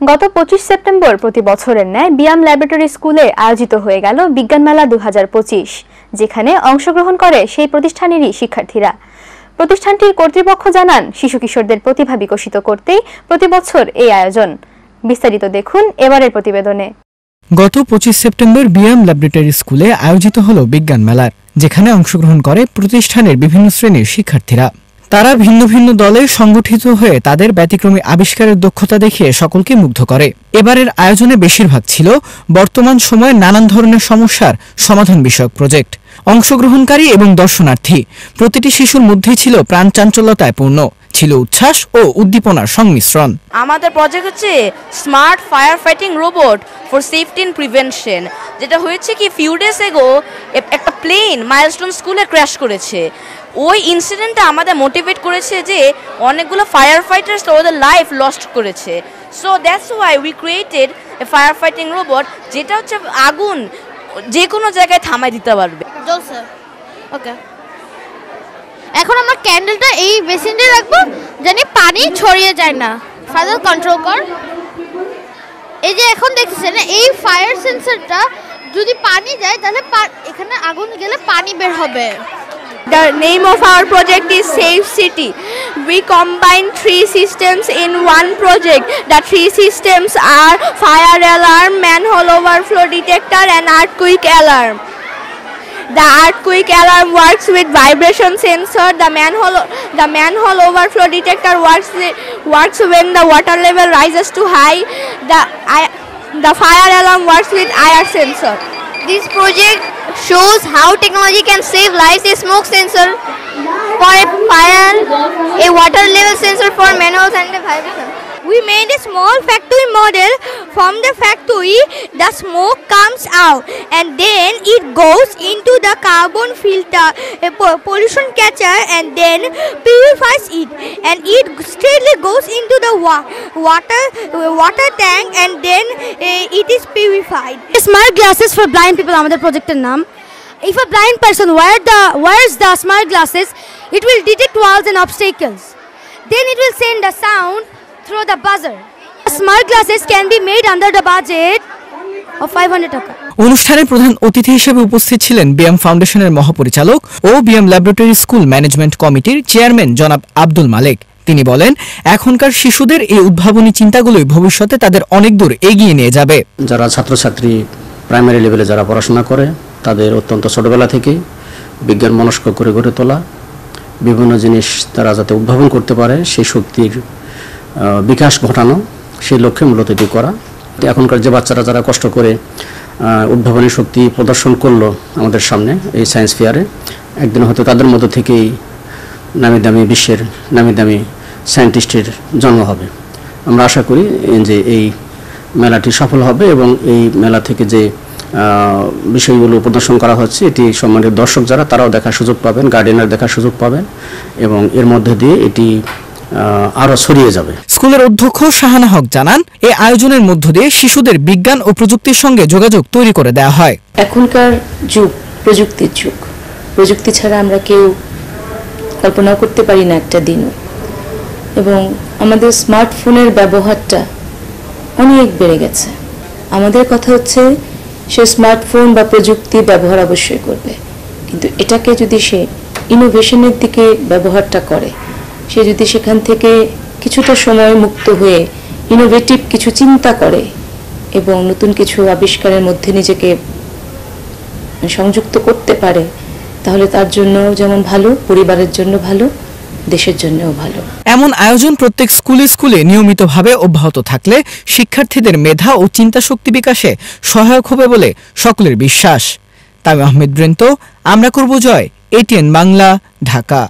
গত 25 সেপ্টেম্বর প্রতি বছরের ন্যায় বিয়াম ল্যাবরেটরি স্কুলে আয়োজিত হয়ে গেল বিজ্ঞান মেলা 2025, যেখানে অংশগ্রহণ করে সেই প্রতিষ্ঠানেরই শিক্ষার্থীরা। প্রতিষ্ঠানটির কর্তৃপক্ষ জানান, শিশু কিশোরদের প্রতিভা বিকশিত করতেই প্রতি বছর এই আয়োজন। বিস্তারিত দেখুন এবারের প্রতিবেদনে। গত 25 সেপ্টেম্বর বিয়াম ল্যাবরেটরি স্কুলে আয়োজিত হলো বিজ্ঞান মেলার, যেখানে অংশগ্রহণ করে প্রতিষ্ঠানের বিভিন্ন শ্রেণীর শিক্ষার্থীরা। তারা ভিন্ন ভিন্ন দলে সংগঠিত হয়ে তাদের ব্যতিক্রমী আবিষ্কারের দক্ষতা দেখিয়ে সকলকে মুগ্ধ করে। এবারের আয়োজনে বেশিরভাগ ছিল বর্তমান সময়ে নানান ধরনের সমস্যার সমাধান বিষয়ক প্রজেক্ট। অংশগ্রহণকারী এবং দর্শনার্থী প্রতিটি শিশুর মধ্যেই ছিল প্রাণ চাঞ্চল্যতায় পূর্ণ, ছিল উচ্ছ্বাস ও উদ্দীপনার সংমিশ্রণ। আমাদের প্রজেক্ট হচ্ছে smart fire fighting robot for safety and prevention. যেটা হয়েছে কি ফিউ ডেজ এগো একটা প্লেন মাইলস্টোন স্কুলে ক্র্যাশ করেছে। ওই ইনসিডেন্টটা আমাদের মোটিভেট করেছে যে অনেকগুলো ফায়ার ফাইটার্স ওদের লাইফ লস্ট করেছে। So that's why we created A fire fighting robot, যেটা হচ্ছে আগুন যে কোনো জায়গায় থামাই দিতে পারবে। ওকে, এখন আমরা ক্যান্ডেলটা এই বেসিনে রাখবো জানি পানি ছড়িয়ে যায় না। ফাদার কন্ট্রোল কর। এই যে এখন দেখছেন এই ফায়ার সেন্সরটা যদি পানি যায় তাহলে এখানে আগুন গেলে পানি বের হবে। The name of our project is Safe City. We combine 3 systems in one project. The 3 systems are fire alarm, manhole overflow detector and earthquake alarm. The earthquake alarm works with vibration sensor. The manhole overflow detector works when the water level rises too high. The fire alarm works with IR sensor. This project shows how technology can save lives. A smoke sensor for a fire, a water level sensor for manholes and the vibration. We made a small factory model. From the factory, the smoke comes out and then it goes into the carbon filter, a pollution catcher, and then purifies it. And it straightly goes into the water tank and then it is purified. Smart glasses for blind people আমাদের প্রজেক্টের নাম। If a blind person wears the smart glasses, it will detect walls and obstacles. Then it will send a sound through the buzzer. Smart glasses can be made under the budget of 500 টাকা। অনুষ্ঠানে প্রধান অতিথি হিসেবে উপস্থিত ছিলেন BM ফাউন্ডেশনের মহাপরিচালক ও BM laboratory school management কমিটির চেয়ারম্যান জনাব আব্দুল মালেক। তিনি বলেন, এখনকার শিশুদের এই উদ্ভাবনী চিন্তাগুলোই ভবিষ্যতে তাদের অনেক দূর এগিয়ে নিয়ে যাবে। যারা ছাত্রছাত্রী প্রাইমারি লেভেলে যারা পড়াশোনা করে তাদের অত্যন্ত ছোটবেলা থেকে বিজ্ঞান মনস্ক করে গড়ে তোলা, বিভিন্ন জিনিস তারা যাতে উদ্ভাবন করতে পারে সেই শক্তির বিকাশ ঘটানো, সেই লক্ষ্যে মূলত এটি করা। এখনকার যে বাচ্চারা যারা কষ্ট করে উদ্ভাবনী শক্তি প্রদর্শন করলো আমাদের সামনে এই সায়েন্স ফেয়ারে, একদিন হয়তো তাদের মধ্যে থেকেই নামি দামি বিশ্বের নামি দামি সায়েন্টিস্টের জন্ম হবে। আমরা আশা করি যে এই মেলাটি সফল হবে এবং এই মেলা থেকে যে বিষয়গুলো প্রদর্শন করা হচ্ছে এটি সম্মানিত দর্শক যারা তারাও দেখার সুযোগ পাবেন, গার্ডিয়ানরা দেখার সুযোগ পাবেন এবং এর মধ্যে দিয়ে এটি আরো ছড়িয়ে যাবে। স্কুলের অধ্যক্ষ শাহানা হক জানান, এই আয়োজনের মধ্য দিয়ে শিশুদের বিজ্ঞান ও প্রযুক্তির সঙ্গে যোগাযোগ তৈরি করে দেওয়া হয়। এখনকার যুগ প্রযুক্তির যুগ, প্রযুক্তি ছাড়া আমরা কেউ কল্পনা করতে পারি না একটা দিনও। এবং আমাদের স্মার্টফোনের ব্যবহারটা অনেক বেড়ে গেছে। আমাদের কথা হচ্ছে সে স্মার্টফোন বা প্রযুক্তি ব্যবহার অবশ্যই করবে, কিন্তু এটাকে যদি সে ইনোভেশনের দিকে ব্যবহারটা করে, সে যদি সেখান থেকে কিছুটা সময় মুক্ত হয়ে ইনোভেটিভ কিছু চিন্তা করে এবং নতুন কিছু আবিষ্কারের মধ্যে নিজেকে সংযুক্ত করতে পারে, তাহলে তার জন্য যেমন ভালো, পরিবারের জন্য ভালো, দেশের জন্যও ভালো। এমন আয়োজন প্রত্যেক স্কুলে স্কুলে নিয়মিতভাবে অব্যাহত থাকলে শিক্ষার্থীদের মেধা ও চিন্তা শক্তি বিকাশে সহায়ক হবে বলে সকলের বিশ্বাস। তামিম আহমেদ ব্রেন্ত, আমরা করব জয়, এটিএন বাংলা, ঢাকা।